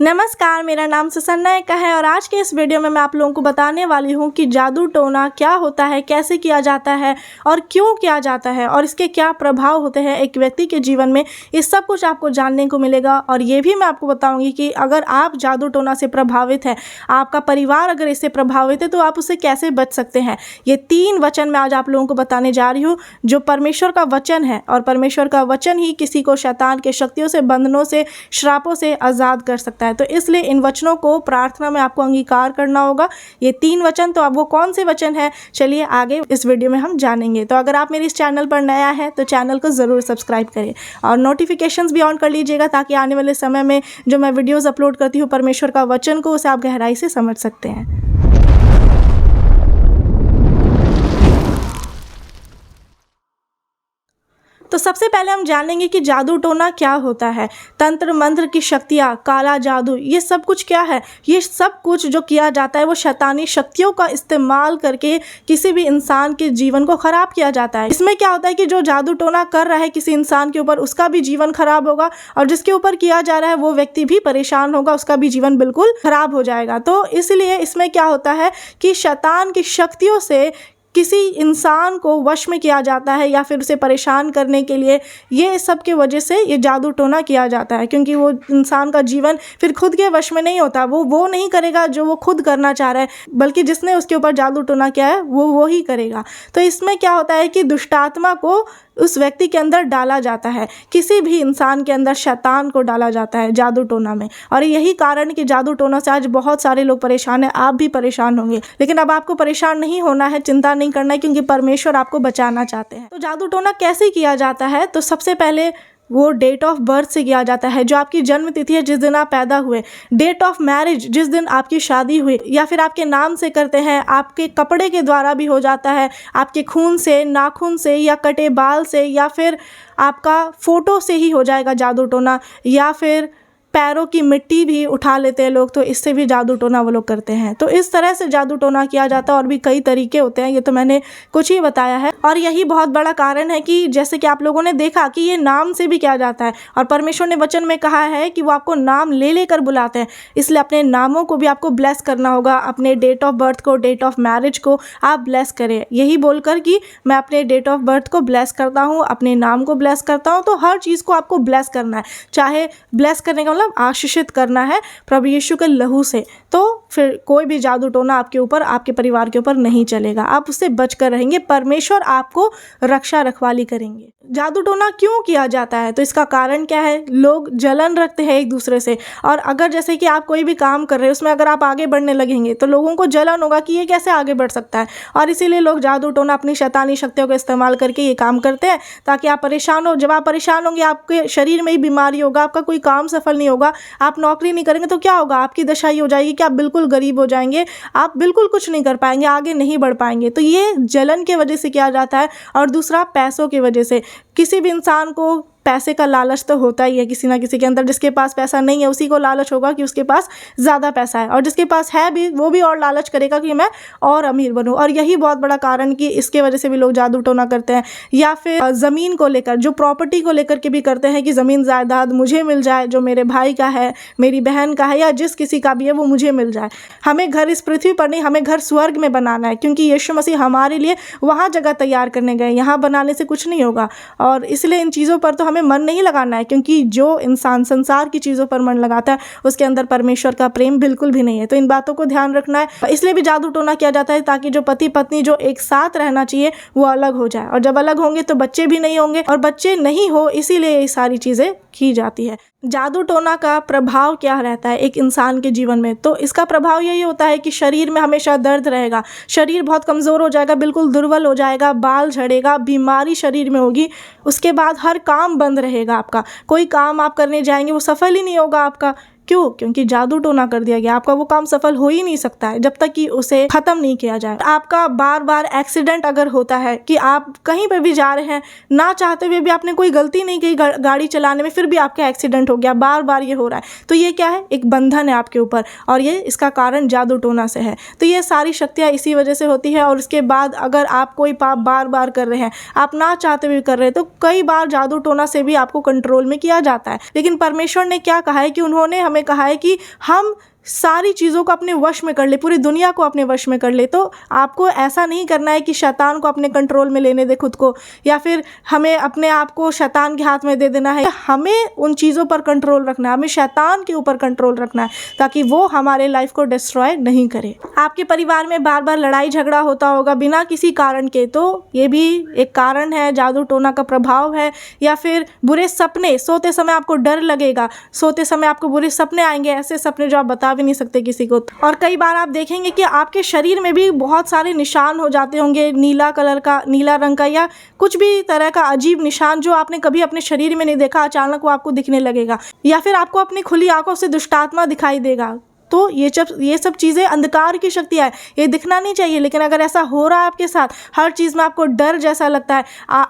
नमस्कार, मेरा नाम सुसन्ना एक्का है और आज के इस वीडियो में मैं आप लोगों को बताने वाली हूँ कि जादू टोना क्या होता है, कैसे किया जाता है और क्यों किया जाता है और इसके क्या प्रभाव होते हैं एक व्यक्ति के जीवन में। इस सब कुछ आपको जानने को मिलेगा और ये भी मैं आपको बताऊंगी कि अगर आप जादू टोना से प्रभावित है, आपका परिवार अगर इससे प्रभावित है तो आप उससे कैसे बच सकते हैं। ये 3 वचन मैं आज आप लोगों को बताने जा रही हूँ जो परमेश्वर का वचन है और परमेश्वर का वचन ही किसी को शैतान के शक्तियों से, बंधनों से, श्रापों से आज़ाद कर सकता है। तो इसलिए इन वचनों को प्रार्थना में आपको अंगीकार करना होगा। ये 3 वचन, तो अब वो कौन से वचन है, चलिए आगे इस वीडियो में हम जानेंगे। तो अगर आप मेरे इस चैनल पर नया है तो चैनल को ज़रूर सब्सक्राइब करें और नोटिफिकेशंस भी ऑन कर लीजिएगा ताकि आने वाले समय में जो मैं वीडियोस अपलोड करती हूँ परमेश्वर का वचन को, उसे आप गहराई से समझ सकते हैं। तो सबसे पहले हम जान लेंगे कि जादू टोना क्या होता है। तंत्र मंत्र की शक्तियाँ, काला जादू, ये सब कुछ क्या है। ये सब कुछ जो किया जाता है वो शैतानी शक्तियों का इस्तेमाल करके किसी भी इंसान के जीवन को ख़राब किया जाता है। इसमें क्या होता है कि जो जादू टोना कर रहा है किसी इंसान के ऊपर, उसका भी जीवन खराब होगा और जिसके ऊपर किया जा रहा है वो व्यक्ति भी परेशान होगा, उसका भी जीवन बिल्कुल खराब हो जाएगा। तो इसलिए इसमें क्या होता है कि शैतान की शक्तियों से किसी इंसान को वश में किया जाता है या फिर उसे परेशान करने के लिए, ये सब की वजह से ये जादू टोना किया जाता है। क्योंकि वो इंसान का जीवन फिर खुद के वश में नहीं होता, वो नहीं करेगा जो वो खुद करना चाह रहा है, बल्कि जिसने उसके ऊपर जादू टोना किया है वो ही करेगा। तो इसमें क्या होता है कि दुष्टात्मा को उस व्यक्ति के अंदर डाला जाता है, किसी भी इंसान के अंदर शैतान को डाला जाता है जादू टोना में। और यही कारण कि जादू टोना से आज बहुत सारे लोग परेशान हैं, आप भी परेशान होंगे। लेकिन अब आपको परेशान नहीं होना है, चिंता नहीं करना है, क्योंकि परमेश्वर आपको बचाना चाहते हैं। तो जादू टोना कैसे किया जाता है, तो सबसे पहले वो डेट ऑफ बर्थ से किया जाता है, जो आपकी जन्म तिथि है, जिस दिन आप पैदा हुए। डेट ऑफ मैरिज, जिस दिन आपकी शादी हुई, या फिर आपके नाम से करते हैं, आपके कपड़े के द्वारा भी हो जाता है, आपके खून से, नाखून से, या कटे बाल से, या फिर आपका फ़ोटो से ही हो जाएगा जादू टोना, या फिर पैरों की मिट्टी भी उठा लेते हैं लोग, तो इससे भी जादू टोना वो लोग करते हैं। तो इस तरह से जादू टोना किया जाता है और भी कई तरीके होते हैं, ये तो मैंने कुछ ही बताया है। और यही बहुत बड़ा कारण है कि जैसे कि आप लोगों ने देखा कि ये नाम से भी किया जाता है और परमेश्वर ने वचन में कहा है कि वो आपको नाम ले लेकर बुलाते हैं, इसलिए अपने नामों को भी आपको ब्लेस करना होगा। अपने डेट ऑफ बर्थ को, डेट ऑफ मैरिज को आप ब्लेस करें, यही बोलकर कि मैं अपने डेट ऑफ बर्थ को ब्लेस करता हूँ, अपने नाम को ब्लेस करता हूँ। तो हर चीज़ को आपको ब्लेस करना है, चाहे ब्लेस करने का आशीषित करना है प्रभु यीशु के लहू से। तो फिर कोई भी जादू टोना आपके ऊपर, आपके परिवार के ऊपर नहीं चलेगा, आप उससे बचकर रहेंगे, परमेश्वर आपको रक्षा रखवाली करेंगे। जादू टोना क्यों किया जाता है, तो इसका कारण क्या है। लोग जलन रखते हैं एक दूसरे से, और अगर जैसे कि आप कोई भी काम कर रहे हैं उसमें अगर आप आगे बढ़ने लगेंगे तो लोगों को जलन होगा कि ये कैसे आगे बढ़ सकता है, और इसीलिए लोग जादू टोना अपनी शैतानी शक्तियों का इस्तेमाल करके ये काम करते हैं ताकि आप परेशान हो। जब आप परेशान होंगे आपके शरीर में ही बीमारी होगा, आपका कोई काम सफल नहीं होगा, आप नौकरी नहीं करेंगे तो क्या होगा, आपकी दशा ये हो जाएगी कि आप बिल्कुल गरीब हो जाएंगे, आप बिल्कुल कुछ नहीं कर पाएंगे, आगे नहीं बढ़ पाएंगे। तो ये जलन के वजह से किया जाता है। और दूसरा पैसों की वजह से, किसी भी इंसान को पैसे का लालच तो होता ही है किसी ना किसी के अंदर। जिसके पास पैसा नहीं है उसी को लालच होगा कि उसके पास ज़्यादा पैसा है, और जिसके पास है भी वो भी और लालच करेगा कि मैं और अमीर बनूं। और यही बहुत बड़ा कारण कि इसके वजह से भी लोग जादू टोना करते हैं। या फिर ज़मीन को लेकर, जो प्रॉपर्टी को लेकर के भी करते हैं कि ज़मीन जायदाद मुझे मिल जाए, जो मेरे भाई का है, मेरी बहन का है, या जिस किसी का भी है वो मुझे मिल जाए। हमें घर इस पृथ्वी पर नहीं, हमें घर स्वर्ग में बनाना है, क्योंकि यीशु मसीह हमारे लिए वहाँ जगह तैयार करने गए, यहाँ बनाने से कुछ नहीं होगा। और इसलिए इन चीज़ों पर तो हमें मन नहीं लगाना है, क्योंकि जो इंसान संसार की चीज़ों पर मन लगाता है उसके अंदर परमेश्वर का प्रेम बिल्कुल भी नहीं है। तो इन बातों को ध्यान रखना है। इसलिए भी जादू टोना किया जाता है ताकि जो पति पत्नी जो एक साथ रहना चाहिए वो अलग हो जाए, और जब अलग होंगे तो बच्चे भी नहीं होंगे, और बच्चे नहीं हो इसीलिए ये सारी चीज़ें की जाती है। जादू टोना का प्रभाव क्या रहता है एक इंसान के जीवन में, तो इसका प्रभाव यही होता है कि शरीर में हमेशा दर्द रहेगा, शरीर बहुत कमज़ोर हो जाएगा, बिल्कुल दुर्बल हो जाएगा, बाल झड़ेगा, बीमारी शरीर में होगी। उसके बाद हर काम बंद रहेगा आपका, कोई काम आप करने जाएंगे वो सफल ही नहीं होगा आपका। क्यों? क्योंकि जादू टोना कर दिया गया, आपका वो काम सफल हो ही नहीं सकता है जब तक कि उसे ख़त्म नहीं किया जाए। आपका बार बार एक्सीडेंट अगर होता है कि आप कहीं पर भी जा रहे हैं, ना चाहते हुए भी आपने कोई गलती नहीं की गाड़ी चलाने में, फिर भी आपका एक्सीडेंट हो गया, बार बार ये हो रहा है, तो ये क्या है, एक बंधन है आपके ऊपर, और ये इसका कारण जादू टोना से है। तो ये सारी शक्तियाँ इसी वजह से होती है। और उसके बाद अगर आप कोई पाप बार बार कर रहे हैं, आप ना चाहते हुए कर रहे हैं, तो कई बार जादू टोना से भी आपको कंट्रोल में किया जाता है। लेकिन परमेश्वर ने क्या कहा है कि उन्होंने हमें हमें कहा है कि हम सारी चीज़ों को अपने वश में कर ले, पूरी दुनिया को अपने वश में कर ले। तो आपको ऐसा नहीं करना है कि शैतान को अपने कंट्रोल में लेने दे खुद को, या फिर हमें अपने आप को शैतान के हाथ में दे देना है। हमें उन चीज़ों पर कंट्रोल रखना है, हमें शैतान के ऊपर कंट्रोल रखना है ताकि वो हमारे लाइफ को डिस्ट्रॉय नहीं करे। आपके परिवार में बार बार लड़ाई झगड़ा होता होगा बिना किसी कारण के, तो ये भी एक कारण है, जादू टोना का प्रभाव है। या फिर बुरे सपने, सोते समय आपको डर लगेगा, सोते समय आपको बुरे सपने आएंगे, ऐसे सपने जो आप बता भी नहीं सकते किसी को। और कई बार आप देखेंगे कि आपके शरीर में भी बहुत सारे निशान हो जाते होंगे, नीला कलर का, नीला रंग का, या कुछ भी तरह का अजीब निशान जो आपने कभी अपने शरीर में नहीं देखा, अचानक वो आपको दिखने लगेगा। या फिर आपको अपनी खुली आंखों से दुष्टात्मा दिखाई देगा। तो ये सब चीज़ें अंधकार की शक्तियाँ है, ये दिखना नहीं चाहिए। लेकिन अगर ऐसा हो रहा है आपके साथ, हर चीज़ में आपको डर जैसा लगता है,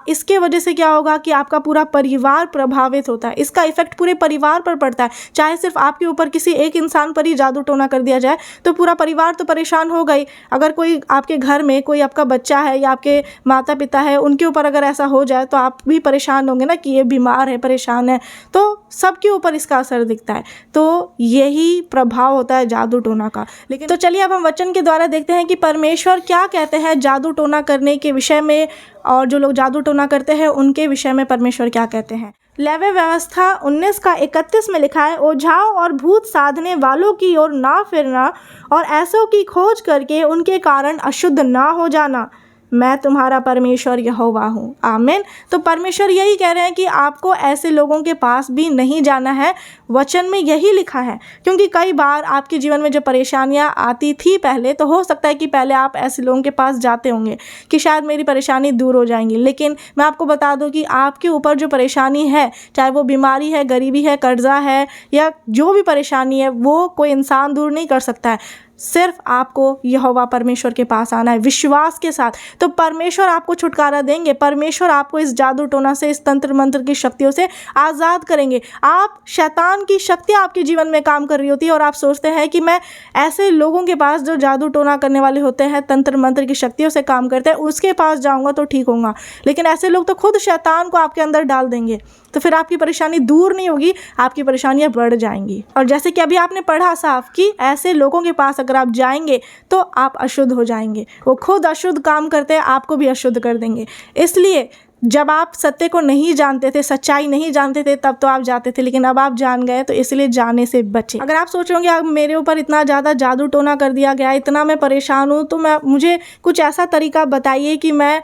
इसके वजह से क्या होगा कि आपका पूरा परिवार प्रभावित होता है। इसका इफेक्ट पूरे परिवार पर पड़ता है। चाहे सिर्फ आपके ऊपर किसी एक इंसान पर ही जादू टोना कर दिया जाए तो पूरा परिवार तो परेशान हो गई। अगर कोई आपके घर में कोई आपका बच्चा है या आपके माता पिता है, उनके ऊपर अगर ऐसा हो जाए तो आप भी परेशान होंगे ना कि ये बीमार है, परेशान है, तो सबके ऊपर इसका असर दिखता है। तो यही प्रभाव होता है जादू टोना का। लेकिन तो चलिए अब हम वचन के द्वारा देखते हैं कि परमेश्वर क्या कहते हैं जादू टोना करने के विषय में, और जो लोग जादू टोना करते हैं उनके विषय में परमेश्वर क्या कहते हैं। लेवी व्यवस्था 19:31 में लिखा है, ओझाओं और भूत साधने वालों की ओर ना फिरना और ऐसों की खोज करके उनके कारण अशुद्ध ना हो जाना, मैं तुम्हारा परमेश्वर यहोवा हूँ। आमीन। तो परमेश्वर यही कह रहे हैं कि आपको ऐसे लोगों के पास भी नहीं जाना है, वचन में यही लिखा है। क्योंकि कई बार आपके जीवन में जो परेशानियाँ आती थी पहले, तो हो सकता है कि पहले आप ऐसे लोगों के पास जाते होंगे कि शायद मेरी परेशानी दूर हो जाएंगी। लेकिन मैं आपको बता दूं कि आपके ऊपर जो परेशानी है, चाहे वो बीमारी है, गरीबी है, कर्जा है, या जो भी परेशानी है, वो कोई इंसान दूर नहीं कर सकता है। सिर्फ आपको यहोवा परमेश्वर के पास आना है विश्वास के साथ, तो परमेश्वर आपको छुटकारा देंगे। परमेश्वर आपको इस जादू टोना से, इस तंत्र मंत्र की शक्तियों से आज़ाद करेंगे। आप शैतान की शक्तियाँ आपके जीवन में काम कर रही होती है और आप सोचते हैं कि मैं ऐसे लोगों के पास जो जादू टोना करने वाले होते हैं, तंत्र मंत्र की शक्तियों से काम करते हैं, उसके पास जाऊँगा तो ठीक होगा। लेकिन ऐसे लोग तो खुद शैतान को आपके अंदर डाल देंगे, तो फिर आपकी परेशानी दूर नहीं होगी, आपकी परेशानियां बढ़ जाएंगी। और जैसे कि अभी आपने पढ़ा साफ कि ऐसे लोगों के पास अगर आप जाएंगे तो आप अशुद्ध हो जाएंगे। वो खुद अशुद्ध काम करते हैं, आपको भी अशुद्ध कर देंगे। इसलिए जब आप सत्य को नहीं जानते थे, सच्चाई नहीं जानते थे, तब तो आप जाते थे, लेकिन अब आप जान गए, तो इसलिए जाने से बचें। अगर आप सोच रहे होंगे अब मेरे ऊपर इतना ज़्यादा जादू टोना कर दिया गया, इतना मैं परेशान हूँ, तो मुझे कुछ ऐसा तरीका बताइए कि मैं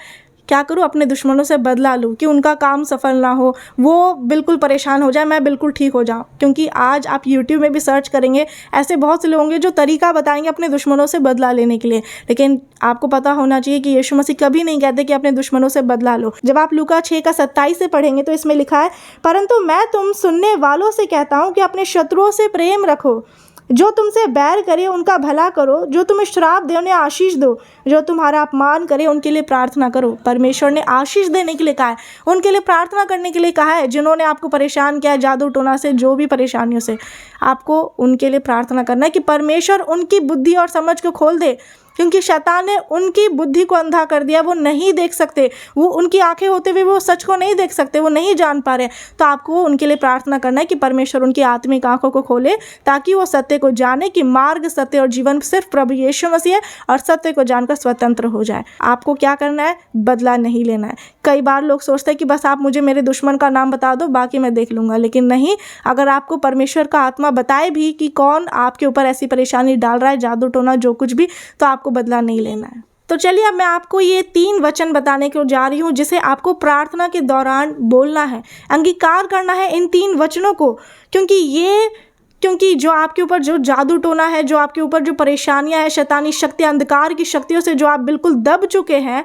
क्या करूँ, अपने दुश्मनों से बदला लूँ कि उनका काम सफल ना हो, वो बिल्कुल परेशान हो जाए, मैं बिल्कुल ठीक हो जाऊँ। क्योंकि आज आप YouTube में भी सर्च करेंगे, ऐसे बहुत से लोग होंगे जो तरीका बताएंगे अपने दुश्मनों से बदला लेने के लिए। लेकिन आपको पता होना चाहिए कि यीशु मसीह कभी नहीं कहते कि अपने दुश्मनों से बदला लो। जब आप लूका 6:27 से पढ़ेंगे तो इसमें लिखा है, परंतु मैं तुम सुनने वालों से कहता हूँ कि अपने शत्रुओं से प्रेम रखो, जो तुमसे बैर करे उनका भला करो, जो तुम्हें श्राप दे उन्हें आशीष दो, जो तुम्हारा अपमान करे उनके लिए प्रार्थना करो। परमेश्वर ने आशीष देने के लिए कहा है, उनके लिए प्रार्थना करने के लिए कहा है। जिन्होंने आपको परेशान किया जादू टोना से, जो भी परेशानियों से, आपको उनके लिए प्रार्थना करना है कि परमेश्वर उनकी बुद्धि और समझ को खोल दे। क्योंकि शैतान ने उनकी बुद्धि को अंधा कर दिया, वो नहीं देख सकते, वो उनकी आंखें होते हुए वो सच को नहीं देख सकते, वो नहीं जान पा रहे। तो आपको उनके लिए प्रार्थना करना है कि परमेश्वर उनकी आत्मिक आंखों को खोले, ताकि वो सत्य को जाने कि मार्ग, सत्य और जीवन सिर्फ प्रभु यीशु मसीह है, और सत्य को जानकर स्वतंत्र हो जाए। आपको क्या करना है? बदला नहीं लेना है। कई बार लोग सोचते हैं कि बस आप मुझे मेरे दुश्मन का नाम बता दो, बाकी मैं देख लूँगा। लेकिन नहीं, अगर आपको परमेश्वर का आत्मा बताए भी कि कौन आपके ऊपर ऐसी परेशानी डाल रहा है, जादू टोना जो कुछ भी, तो आपको बदला नहीं लेना है। तो चलिए अब मैं आपको ये 3 वचन बताने को जा रही हूँ, जिसे आपको प्रार्थना के दौरान बोलना है, अंगीकार करना है इन 3 वचनों को। क्योंकि जो आपके ऊपर जो जादू टोना है, जो आपके ऊपर जो परेशानियां हैं, शैतानी शक्तियां, अंधकार की शक्तियों से जो आप बिल्कुल दब चुके हैं,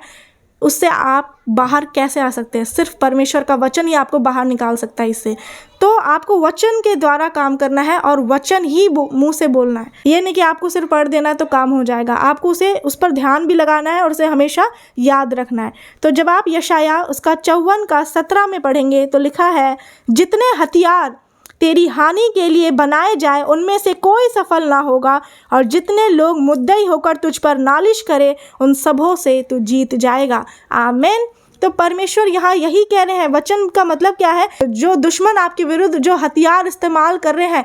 उससे आप बाहर कैसे आ सकते हैं? सिर्फ परमेश्वर का वचन ही आपको बाहर निकाल सकता है इससे। तो आपको वचन के द्वारा काम करना है और वचन ही मुंह से बोलना है। ये नहीं कि आपको सिर्फ पढ़ देना है तो काम हो जाएगा, आपको उस पर ध्यान भी लगाना है और उसे हमेशा याद रखना है। तो जब आप यशाया उसका 54:17 में पढ़ेंगे तो लिखा है, जितने हथियार तेरी हानि के लिए बनाए जाए उनमें से कोई सफल ना होगा, और जितने लोग मुद्दई होकर तुझ पर नालिश करे उन सबों से तू जीत जाएगा। आमीन। तो परमेश्वर यहाँ यही कह रहे हैं। वचन का मतलब क्या है? जो दुश्मन आपके विरुद्ध जो हथियार इस्तेमाल कर रहे हैं,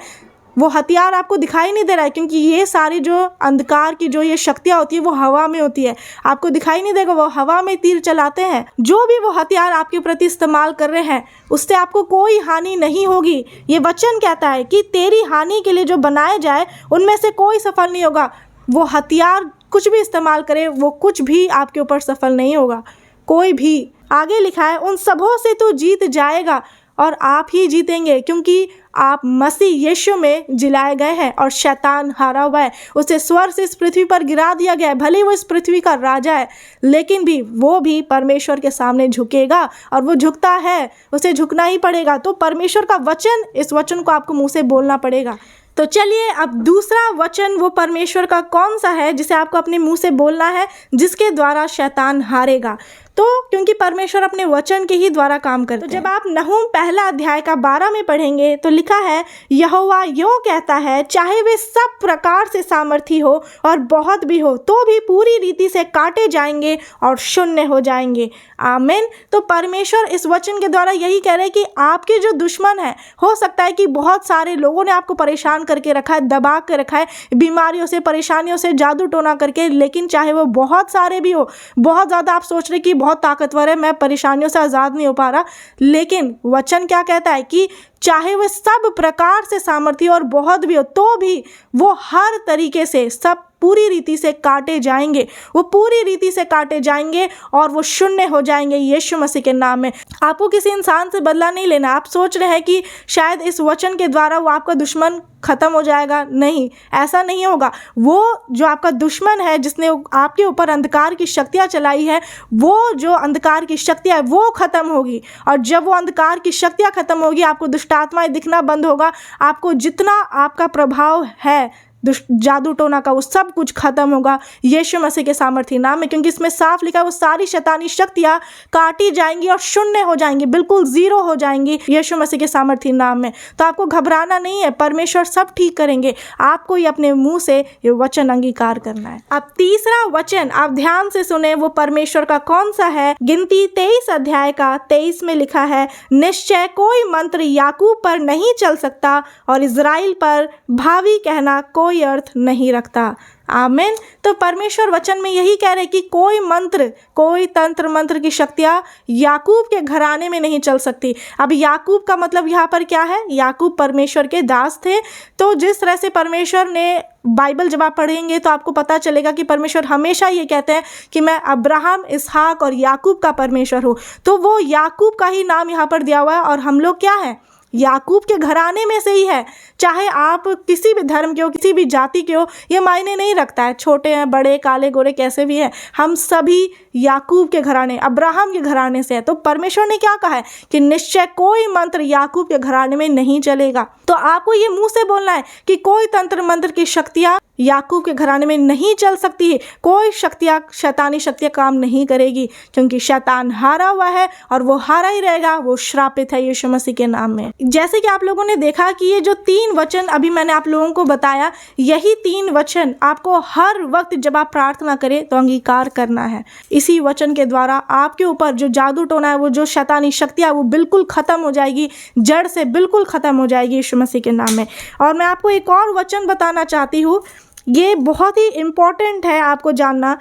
वो हथियार आपको दिखाई नहीं दे रहा है, क्योंकि ये सारी जो अंधकार की जो ये शक्तियाँ होती है वो हवा में होती है, आपको दिखाई नहीं देगा। वो हवा में तीर चलाते हैं। जो भी वो हथियार आपके प्रति इस्तेमाल कर रहे हैं उससे आपको कोई हानि नहीं होगी। ये वचन कहता है कि तेरी हानि के लिए जो बनाए जाए उनमें से कोई सफल नहीं होगा। वो हथियार कुछ भी इस्तेमाल करे, वो कुछ भी आपके ऊपर सफल नहीं होगा, कोई भी। आगे लिखा है, उन सबों से तू जीत जाएगा और आप ही जीतेंगे, क्योंकि आप मसीह यीशु में जिलाए गए हैं और शैतान हारा हुआ है। उसे स्वर्ग से इस पृथ्वी पर गिरा दिया गया है। भले वो इस पृथ्वी का राजा है, लेकिन भी वो भी परमेश्वर के सामने झुकेगा, और वो झुकता है, उसे झुकना ही पड़ेगा। तो परमेश्वर का वचन, इस वचन को आपको मुंह से बोलना पड़ेगा। तो चलिए अब दूसरा वचन वो परमेश्वर का कौन सा है जिसे आपको अपने मुंह से बोलना है, जिसके द्वारा शैतान हारेगा। तो क्योंकि परमेश्वर अपने वचन के ही द्वारा काम करते हैं। तो जब आप नहूम पहला अध्याय का 12 में पढ़ेंगे तो लिखा है, यहोवा यूँ कहता है, चाहे वे सब प्रकार से सामर्थी हो और बहुत भी हो, तो भी पूरी रीति से काटे जाएंगे और शून्य हो जाएंगे। आमीन। तो परमेश्वर इस वचन के द्वारा यही कह रहे हैं कि आपके जो दुश्मन है, हो सकता है कि बहुत सारे लोगों ने आपको परेशान करके रखा है, दबा के रखा है, बीमारियों से, परेशानियों से, जादू टोना करके, लेकिन चाहे वो बहुत सारे भी हो, बहुत ज़्यादा आप सोच रहे कि बहुत ताकतवर है, मैं परेशानियों से आज़ाद नहीं हो पा रहा, लेकिन वचन क्या कहता है कि चाहे वह सब प्रकार से सामर्थी और बहुत भी हो, तो भी वो हर तरीके से, सब पूरी रीति से काटे जाएंगे। वो पूरी रीति से काटे जाएंगे और वो शून्य हो जाएंगे यीशु मसीह के नाम में। आपको किसी इंसान से बदला नहीं लेना। आप सोच रहे हैं कि शायद इस वचन के द्वारा वो आपका दुश्मन खत्म हो जाएगा, नहीं, ऐसा नहीं होगा। वो जो आपका दुश्मन है, जिसने आपके ऊपर अंधकार की शक्तियाँ चलाई है, वो जो अंधकार की शक्तियाँ है वो खत्म होगी। और जब वो अंधकार की शक्तियाँ खत्म होगी, आपको दुष्ट आत्माएं दिखना बंद होगा। आपको जितना आपका प्रभाव है जादू टोना का, वो सब कुछ खत्म होगा यीशु मसीह के सामर्थी नाम में, क्योंकि इसमें साफ लिखा है वो सारी शैतानी शक्तियाँ काटी जाएंगी और शून्य हो जाएंगी, बिल्कुल जीरो हो जाएंगी यीशु मसीह के सामर्थी नाम में। तो आपको घबराना नहीं है, परमेश्वर सब ठीक करेंगे। आपको ही अपने मुंह से ये वचन अंगीकार करना है। अब तीसरा वचन आप ध्यान से सुने, वो परमेश्वर का कौन सा है। गिनती 23 अध्याय का 23 में लिखा है, निश्चय कोई मंत्र याकूब पर नहीं चल सकता और इज़राइल पर भावी कहना कोई अर्थ नहीं रखता। आमीन। तो परमेश्वर वचन में यही कह रहे कि कोई मंत्र, कोई तंत्र मंत्र की शक्तियाँ याकूब के घराने में नहीं चल सकती। अब याकूब का मतलब यहाँ पर क्या है? याकूब परमेश्वर के दास थे। तो जिस तरह से परमेश्वर ने, बाइबल जब आप पढ़ेंगे तो आपको पता चलेगा कि परमेश्वर हमेशा ये कहते हैं कि मैं अब्राहम, इसहाक और याकूब का परमेश्वर हूँ। तो वो याकूब का ही नाम यहाँ पर दिया हुआ है, और हम लोग क्या हैं? याकूब के घराने में से ही है। चाहे आप किसी भी धर्म के हो, किसी भी जाति के हो, ये मायने नहीं रखता है, छोटे हैं, बड़े, काले गोरे, कैसे भी हैं, हम सभी याकूब के घराने, अब्राहम के घराने से है। तो परमेश्वर ने क्या कहा है कि निश्चय कोई मंत्र याकूब के घराने में नहीं चलेगा। तो आपको ये मुंह से बोलना है कि कोई तंत्र मंत्र की शक्तियाँ याकूब के घराने में नहीं चल सकती है। कोई शक्तियाँ, शैतानी शक्तियाँ काम नहीं करेगी, क्योंकि शैतान हारा हुआ है और वो हारा ही रहेगा, वो श्रापित है यीशु मसीह के नाम में। जैसे कि आप लोगों ने देखा कि ये जो 3 वचन अभी मैंने आप लोगों को बताया, यही 3 वचन आपको हर वक्त जब आप प्रार्थना करें तो अंगीकार करना है। इसी वचन के द्वारा आपके ऊपर जो जादू टोना है, वो जो शैतानी शक्तियाँ, वो बिल्कुल ख़त्म हो जाएगी, जड़ से बिल्कुल ख़त्म हो जाएगी यीशु मसीह के नाम में। और मैं आपको एक और वचन बताना चाहती हूँ, ये बहुत ही इम्पॉर्टेंट है आपको जानना,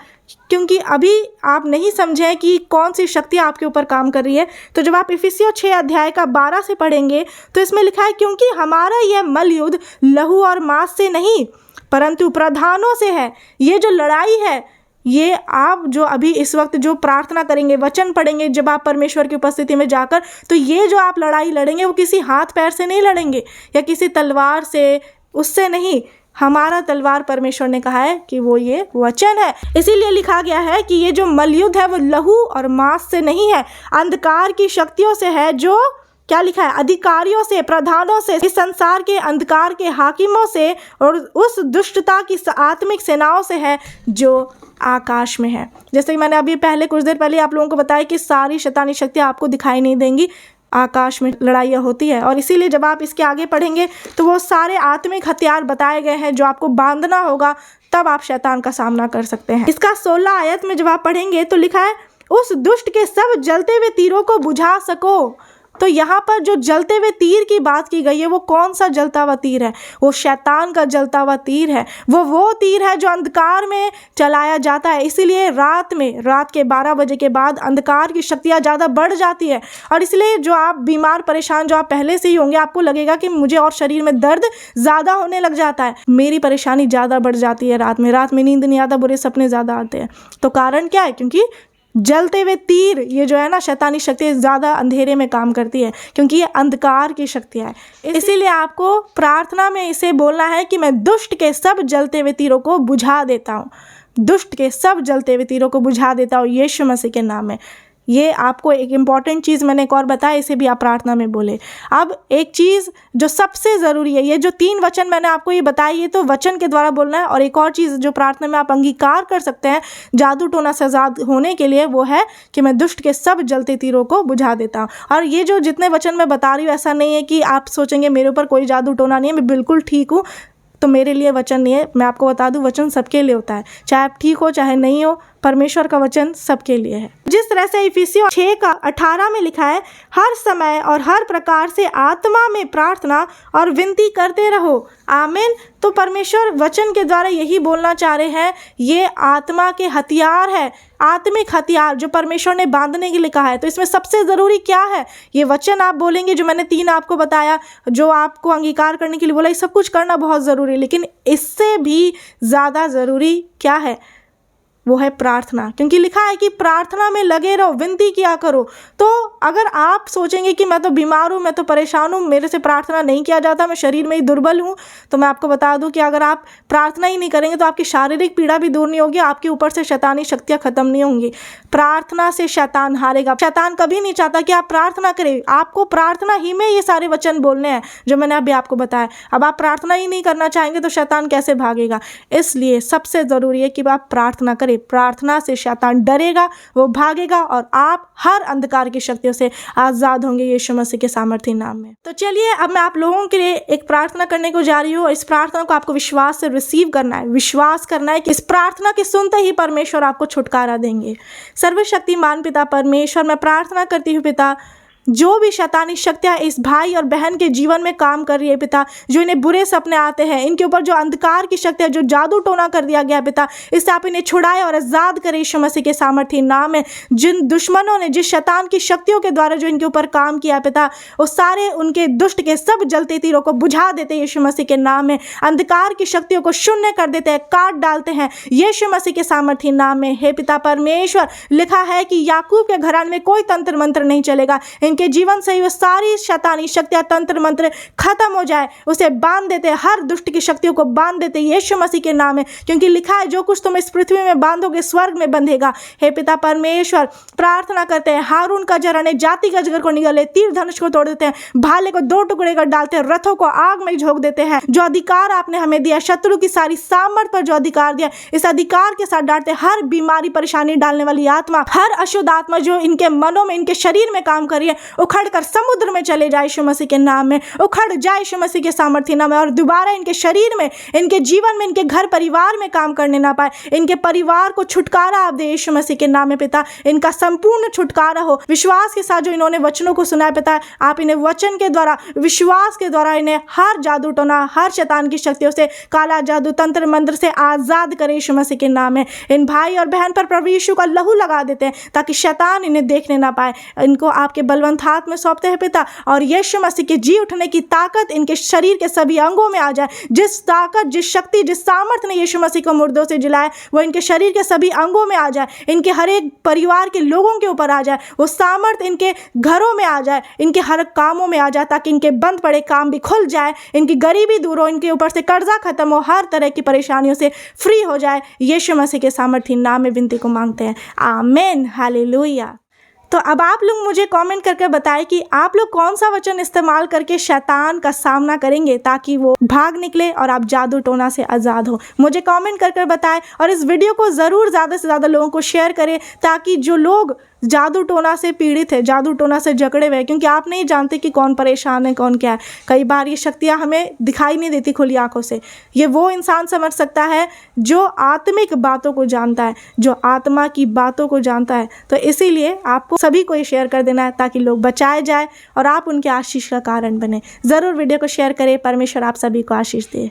क्योंकि अभी आप नहीं समझे कि कौन सी शक्ति आपके ऊपर काम कर रही है। तो जब आप इफिसियों 6 अध्याय का 12 से पढ़ेंगे तो इसमें लिखा है, क्योंकि हमारा यह मल युद्ध लहू और मांस से नहीं परंतु प्रधानों से है। ये जो लड़ाई है, ये आप जो अभी इस वक्त जो प्रार्थना करेंगे, वचन पढ़ेंगे जब आप परमेश्वर की उपस्थिति में जाकर, तो ये जो आप लड़ाई लड़ेंगे वो किसी हाथ पैर से नहीं लड़ेंगे या किसी तलवार से, उससे नहीं। हमारा तलवार परमेश्वर ने कहा है कि वो ये वचन है। इसीलिए लिखा गया है कि ये जो मलयुद्ध है वो लहू और मांस से नहीं है, अंधकार की शक्तियों से है, जो क्या लिखा है, अधिकारियों से, प्रधानों से, इस संसार के अंधकार के हाकिमों से और उस दुष्टता की आत्मिक सेनाओं से है जो आकाश में है। जैसे कि मैंने अभी पहले कुछ देर पहले आप लोगों को बताया कि सारी शैतानी शक्तियाँ आपको दिखाई नहीं देंगी, आकाश में लड़ाइयाँ होती है। और इसीलिए जब आप इसके आगे पढ़ेंगे तो वो सारे आत्मिक हथियार बताए गए हैं जो आपको बांधना होगा, तब आप शैतान का सामना कर सकते हैं। इसका 16 आयत में जब आप पढ़ेंगे तो लिखा है, उस दुष्ट के सब जलते हुए तीरों को बुझा सको। तो यहाँ पर जो जलते हुए तीर की बात की गई है, वो कौन सा जलता हुआ तीर है? वो शैतान का जलता हुआ तीर है। वो तीर है जो अंधकार में चलाया जाता है। इसीलिए रात के 12 बजे के बाद अंधकार की शक्तियाँ ज़्यादा बढ़ जाती है। और इसलिए जो आप बीमार परेशान जो आप पहले से ही होंगे, आपको लगेगा कि मुझे और शरीर में दर्द ज़्यादा होने लग जाता है, मेरी परेशानी ज़्यादा बढ़ जाती है रात में नींद नहीं आता, बुरे सपने ज़्यादा आते हैं। तो कारण क्या है? क्योंकि जलते हुए तीर, ये जो है ना शैतानी शक्ति ज़्यादा अंधेरे में काम करती है, क्योंकि ये अंधकार की शक्तियाँ है। इसीलिए आपको प्रार्थना में इसे बोलना है कि मैं दुष्ट के सब जलते हुए तीरों को बुझा देता हूँ, दुष्ट के सब जलते हुए तीरों को बुझा देता हूँ यीशु मसीह के नाम में। ये आपको एक इम्पॉर्टेंट चीज़ मैंने एक और बताया, इसे भी आप प्रार्थना में बोले। अब एक चीज़ जो सबसे ज़रूरी है, ये जो 3 वचन मैंने आपको ये बताई, ये तो वचन के द्वारा बोलना है। और एक और चीज़ जो प्रार्थना में आप अंगीकार कर सकते हैं जादू टोना से आज़ाद होने के लिए, वो है कि मैं दुष्ट के सब जलते तीरों को बुझा देता हूँ। और ये जो जितने वचन मैं बता रही हूँ, ऐसा नहीं है कि आप सोचेंगे मेरे ऊपर कोई जादू टोना नहीं है, मैं बिल्कुल ठीक हूँ तो मेरे लिए वचन नहीं है। मैं आपको बता दूं, वचन सबके लिए होता है, चाहे आप ठीक हो चाहे नहीं हो, परमेश्वर का वचन सबके लिए है। जिस तरह से इफिसियों 6:18 में लिखा है, हर समय और हर प्रकार से आत्मा में प्रार्थना और विनती करते रहो। आमीन। तो परमेश्वर वचन के द्वारा यही बोलना चाह रहे हैं, ये आत्मा के हथियार है, आत्मिक हथियार जो परमेश्वर ने बांधने के लिए कहा है। तो इसमें सबसे ज़रूरी क्या है? ये वचन आप बोलेंगे, जो मैंने 3 आपको बताया, जो आपको अंगीकार करने के लिए बोला, ये सब कुछ करना बहुत ज़रूरी है। लेकिन इससे भी ज़्यादा ज़रूरी क्या है? वो है प्रार्थना, क्योंकि लिखा है कि प्रार्थना में लगे रहो, विनती किया करो। तो अगर आप सोचेंगे कि मैं तो बीमार हूँ, मैं तो परेशान हूँ, मेरे से प्रार्थना नहीं किया जाता, मैं शरीर में ही दुर्बल हूँ, तो मैं आपको बता दूँ कि अगर आप प्रार्थना ही नहीं करेंगे तो आपकी शारीरिक पीड़ा भी दूर नहीं होगी, आपके ऊपर से शैतानी शक्तियाँ खत्म नहीं होंगी। प्रार्थना से शैतान हारेगा। शैतान कभी नहीं चाहता कि आप प्रार्थना करें। आपको प्रार्थना ही में ये सारे वचन बोलने हैं जो मैंने अभी आपको बताया। अब आप प्रार्थना ही नहीं करना चाहेंगे तो शैतान कैसे भागेगा? इसलिए सबसे ज़रूरी है कि आप प्रार्थना करें। प्रार्थना से शैतान डरेगा, वो भागेगा और आप हर अंधकार की शक्तियों से आज़ाद होंगे यीशु मसीह के सामर्थ्य नाम में। तो चलिए, अब मैं आप लोगों के लिए एक प्रार्थना करने को जा रही हूँ। इस प्रार्थना को आपको विश्वास से रिसीव करना है, विश्वास करना है कि इस प्रार्थना के सुनते ही परमेश्वर आपको छुटकारा देंगे। सर्वशक्तिमान पिता परमेश्वर, मैं प्रार्थना करती हूँ पिता, जो भी शैतानी शक्तियाँ इस भाई और बहन के जीवन में काम कर रही है पिता, जो इन्हें बुरे सपने आते हैं, इनके ऊपर जो अंधकार की शक्तियाँ, जो जादू टोना कर दिया गया पिता, इससे आप इन्हें छुड़ाए और आज़ाद करें यीशु मसीह के सामर्थ्य नाम में। जिन दुश्मनों ने, जिस शैतान की शक्तियों के द्वारा जो इनके ऊपर काम किया पिता, वो सारे उनके दुष्ट के सब जलते तीरों को बुझा देते यीशु मसीह के नाम में। अंधकार की शक्तियों को शून्य कर देते हैं, काट डालते हैं यीशु मसीह के सामर्थ्य नाम में। हे पिता परमेश्वर, लिखा है कि याकूब के घराने में कोई तंत्र मंत्र नहीं चलेगा। इनके जीवन से वो सारी शैतानी शक्तियाँ, तंत्र मंत्र खत्म हो जाए, उसे बांध देते, हर दुष्ट की शक्तियों को बांध देते यीशु मसीह के नाम में, क्योंकि लिखा है जो कुछ तुम इस पृथ्वी में बांधोगे स्वर्ग में बंधेगा। हे पिता परमेश्वर, प्रार्थना करते हैं, हारून का जरा ने जाति का अजगर को निगले, तीर धनुष को तोड़ देते हैं, भाले को 2 टुकड़े कर डालते हैं, रथों को आग में झोंक देते हैं। जो अधिकार आपने हमें दिया, शत्रु की सारी सामर्थ पर जो अधिकार दिया, इस अधिकार के साथ डालते हर बीमारी परेशानी डालने वाली आत्मा, हर अशुद्ध आत्मा जो इनके मनों में, इनके शरीर में काम कर रही है, उखड़ कर समुद्र में चले जाए यीशु मसीह के नाम में, उखड़ जाए यीशु मसीह के सामर्थ्य नाम में, और दोबारा इनके शरीर में, इनके जीवन में, इनके घर परिवार में काम करने ना पाए। इनके परिवार को छुटकारा आप दे यीशु मसीह के नाम में पिता, इनका संपूर्ण छुटकारा हो। विश्वास के साथ जो इन्होंने वचनों को सुना है पिता, आप इन्हें वचन के द्वारा, विश्वास के द्वारा इन्हें हर जादू टोना, हर शैतान की शक्तियों से, काला जादू, तंत्र मंत्र से आज़ाद करे यीशु मसीह के नाम में। इन भाई और बहन पर प्रभु यीशु का लहू लगा देते हैं ताकि शैतान इन्हें देखने ना पाए। इनको आपके बलवंत हाथ में सौंपते हैं पिता, और यीशु मसीह के जी उठने की ताकत इनके शरीर के सभी अंगों में आ जाए। जिस ताकत, जिस शक्ति, जिस सामर्थ्य ने यीशु मसीह को मुर्दों से जिलाया, वो इनके शरीर के सभी अंगों में आ जाए, इनके हर एक परिवार के लोगों के ऊपर आ जाए। वो सामर्थ्य इनके घरों में आ जाए, इनके हर कामों में आ जाए, ताकि इनके बंद पड़े काम भी खुल जाए, इनकी गरीबी दूर हो, इनके ऊपर से कर्जा खत्म हो, हर तरह की परेशानियों से फ्री हो जाए। यीशु मसीह के सामर्थ्य नाम में विनती को मांगते हैं, आमीन, हालेलुया। तो अब आप लोग मुझे कमेंट करके बताएं कि आप लोग कौन सा वचन इस्तेमाल करके शैतान का सामना करेंगे ताकि वो भाग निकले और आप जादू टोना से आज़ाद हो। मुझे कमेंट करके बताएं, और इस वीडियो को ज़रूर ज़्यादा से ज़्यादा लोगों को शेयर करें ताकि जो लोग जादू टोना से पीड़ित है, जादू टोना से जकड़े हुए हैं, क्योंकि आप नहीं जानते कि कौन परेशान है, कौन क्या है। कई बार ये शक्तियाँ हमें दिखाई नहीं देती खुली आंखों से। ये वो इंसान समझ सकता है जो आत्मिक बातों को जानता है, जो आत्मा की बातों को जानता है। तो इसीलिए आपको सभी को ये शेयर कर देना है ताकि लोग बचाए जाए और आप उनके आशीष का कारण बने। ज़रूर वीडियो को शेयर करें। परमेश्वर आप सभी को आशीष दे।